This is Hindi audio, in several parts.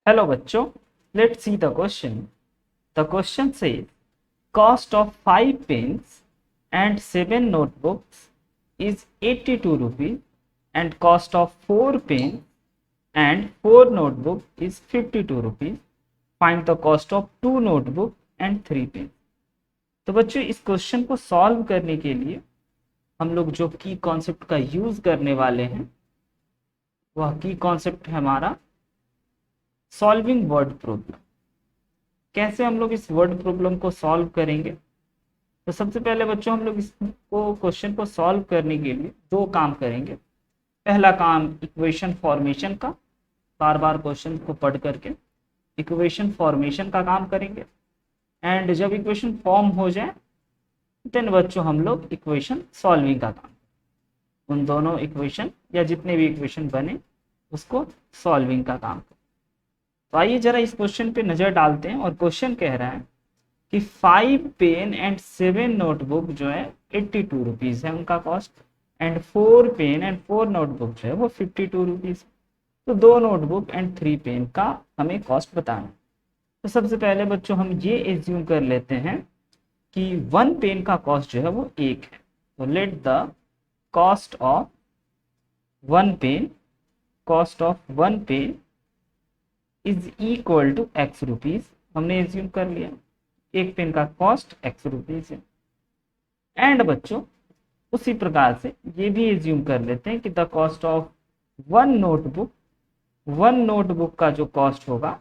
Hello bachcho, let's see the question. The question says cost of 5 pens and 7 notebooks is 82 rupees and cost of 4 pens and 4 notebook is 52 rupees. Find the cost of 2 notebook and 3 pens. तो बच्चों इस क्वेश्चन को सॉल्व करने के लिए हम लोग जो की कॉन्सेप्ट का यूज करने वाले हैं वह की कॉन्सेप्ट है हमारा सॉल्विंग वर्ड प्रॉब्लम। कैसे हम लोग इस वर्ड प्रॉब्लम को सॉल्व करेंगे? तो सबसे पहले बच्चों हम लोग इसको क्वेश्चन को सॉल्व करने के लिए दो काम करेंगे। पहला काम इक्वेशन फॉर्मेशन का, बार बार क्वेश्चन को पढ़ करके इक्वेशन फॉर्मेशन का काम करेंगे। एंड जब इक्वेशन फॉर्म हो जाए देन बच्चों हम लोग इक्वेशन सॉल्विंग का काम, उन दोनों इक्वेशन या जितने भी इक्वेशन बने उसको सॉल्विंग का काम। तो आइए जरा इस क्वेश्चन पे नजर डालते हैं। और क्वेश्चन कह रहा है कि 5 पेन एंड 7 नोटबुक जो है 82 रुपीज है उनका cost, and 4 pen and 4 notebook जो है वो 52 रुपीज। तो 2 नोटबुक एंड 3 पेन का हमें कॉस्ट बताना है। तो सबसे पहले बच्चों हम ये एज्यूम कर लेते हैं कि 1 पेन का कॉस्ट जो है वो 1 है। तो let the cost of 1 pen, cost of 1 pen is equal to x rupees. हमने एज्यूम कर लिया एक पेन का कॉस्ट एक्स रुपीज है। एंड बच्चों उसी प्रकार से ये भी एज्यूम कर लेते हैं कि the cost of 1 notebook, 1 notebook का जो कॉस्ट होगा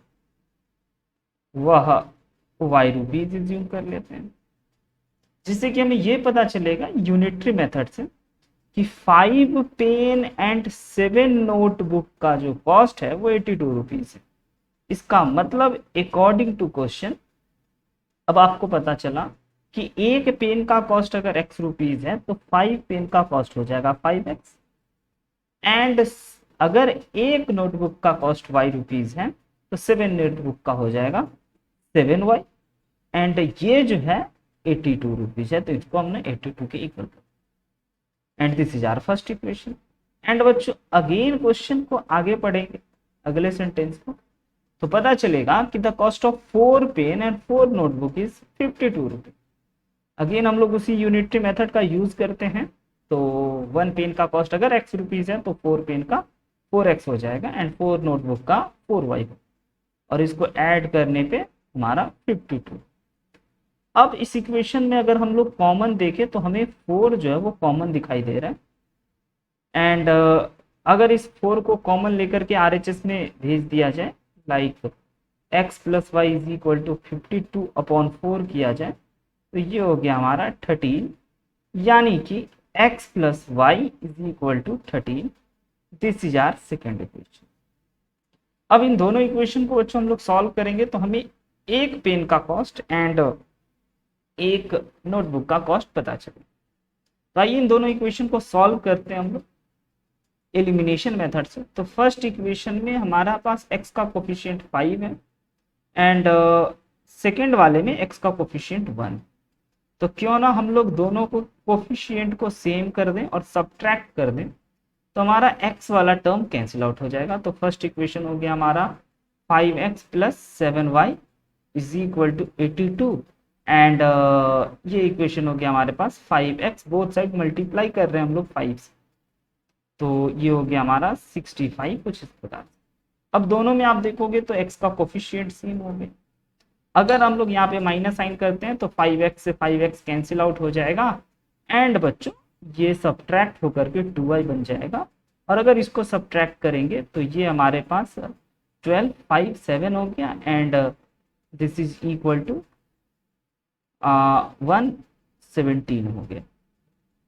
वह वाई रुपीज एज्यूम कर लेते हैं, जिससे कि हमें ये पता चलेगा यूनिटरी मेथड से कि 5 पेन एंड 7 नोटबुक का जो कॉस्ट है वो 82 रुपीज है। इसका मतलब अकॉर्डिंग टू क्वेश्चन अब आपको पता चला कि एक पेन का कॉस्ट अगर एक्स रुपीज है तो 5 पेन का कॉस्ट हो जाएगा 5x, एंड अगर एक नोटबुक का कॉस्ट वाई रुपीज है तो 7 नोटबुक का हो जाएगा 7y, एंड ये जो है 82 रुपीज है। तो इसको हमने 82 के इक्वल कर, and this is our first equation. And बच्चों अगेन क्वेश्चन को आगे पढ़ेंगे अगले सेंटेंस को, तो पता चलेगा कि the cost of 4 pen and 4 notebook is 52 rupees. Again हम लोग उसी यूनिटरी मेथड का यूज करते हैं। तो 1 पेन का कॉस्ट अगर एक्स रुपीज है तो 4 पेन का 4x हो जाएगा एंड 4 नोटबुक का 4y, और इसको ऐड करने पे हमारा 52। अब इस इक्वेशन में अगर हम लोग कॉमन देखें तो हमें 4 जो है वो कॉमन दिखाई दे रहा है। एंड अगर इस 4 को कॉमन लेकर के RHS में भेज दिया जाए, like x plus y is equal to 52/4 किया जाए तो ये हो गया हमारा 13, यानी कि x plus y is equal to 13। This is our second equation. अब इन दोनों इक्वेशन को बच्चों हम लोग सॉल्व करेंगे तो हमें एक पेन का कॉस्ट एंड एक नोटबुक का कॉस्ट पता चले। तो आइए इन दोनों इक्वेशन को सॉल्व करते हैं हम लोग एलिमिनेशन मेथड से। तो फर्स्ट इक्वेशन में हमारा पास x का कोफिशिएंट 5 है एंड सेकेंड वाले में x का कोफिशिएंट 1। तो क्यों ना हम लोग दोनों को कोफिशिएंट को सेम कर दें और सब्ट्रैक्ट कर दें, तो हमारा x वाला टर्म कैंसिल आउट हो जाएगा। तो फर्स्ट इक्वेशन हो गया हमारा 5x plus 7y is equal to 82, and ये इक्वेशन हो गया हमारे पास 5x, बोथ साइड मल्टीप्लाई कर रहे हैं हम लोग 5 से, तो ये हो गया हमारा 65 कुछ इस प्रकार। अब दोनों में आप देखोगे तो x का कोफिशिएंट सेम हो गए। अगर हम लोग यहाँ पे माइनस साइन करते हैं तो 5x से 5x कैंसिल आउट हो जाएगा, एंड बच्चों ये सब्ट्रैक्ट होकर के 2y बन जाएगा। और अगर इसको सब्ट्रैक्ट करेंगे तो ये हमारे पास 12 5 7 हो गया, and this is equal to 117 हो गया,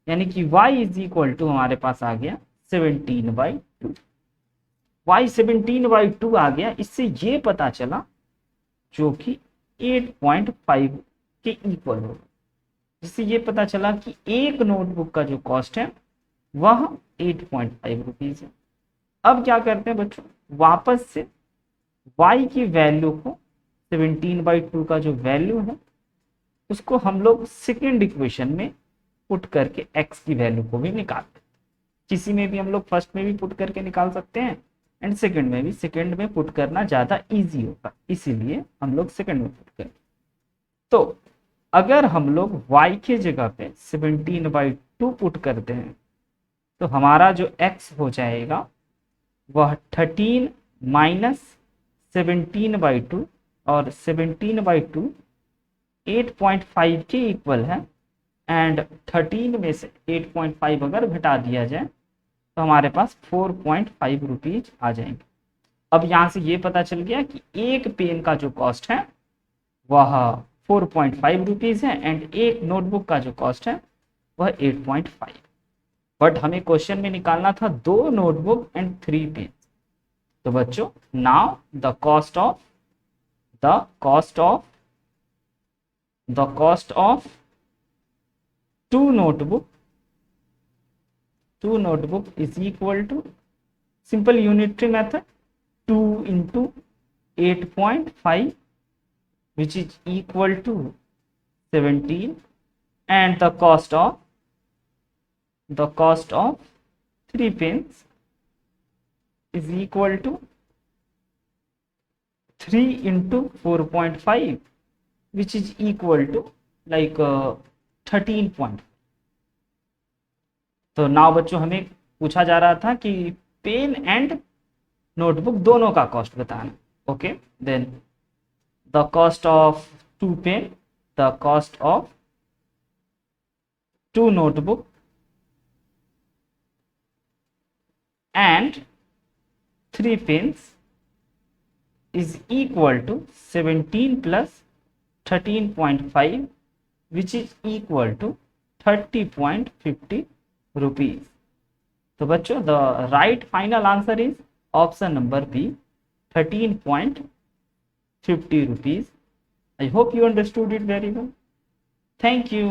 यानी कि y इज इक्वल टू हमारे पास आ गया 17/2। y 17/2 आ गया। इससे ये पता चला जो कि 8.5 के इक्वल होगा, जिससे ये पता चला कि एक नोटबुक का जो कॉस्ट है वह 8.5 रुपीज है। अब क्या करते हैं बच्चों, वापस से y की वैल्यू को 17/2 का जो वैल्यू है उसको हम लोग सेकेंड इक्वेशन में पुट करके x की वैल्यू को भी निकालते हैं। किसी में भी हम लोग फर्स्ट में भी पुट करके निकाल सकते हैं एंड सेकंड में भी, सेकंड में पुट करना ज़्यादा इजी होगा, इसीलिए हम लोग सेकंड में पुट करें। तो अगर हम लोग y के जगह पे 17/2 पुट करते हैं तो हमारा जो x हो जाएगा वह 13 माइनस 17/2, और 17/2 8.5 के इक्वल है, एंड 13 में से 8.5 अगर घटा दिया जाए तो हमारे पास 4.5 रुपीज आ जाएंगे। अब यहाँ से ये पता चल गया कि एक पेन का जो कॉस्ट है वह 4.5 रुपीज है, एंड एक नोटबुक का जो कॉस्ट है वह 8.5। बट हमें क्वेश्चन में निकालना था 2 नोटबुक एंड 3 पेन। तो बच्चों, now the cost of 2 notebook is equal to simple unitary method 2 into 8.5, which is equal to 17, and the cost of 3 pens is equal to 3 into 4.5, which is equal to like 13. तो नाउ बच्चों, हमें पूछा जा रहा था कि पेन एंड नोटबुक दोनों का कॉस्ट बताना। Okay, then the cost of 2 pen, the cost of 2 notebook and 3 pens is equal to 17 plus 13.5, which is equal to 30.50 rupees. तो बच्चों, the right final answer is option number B, 13.50 rupees. I hope you understood it very well. Thank you.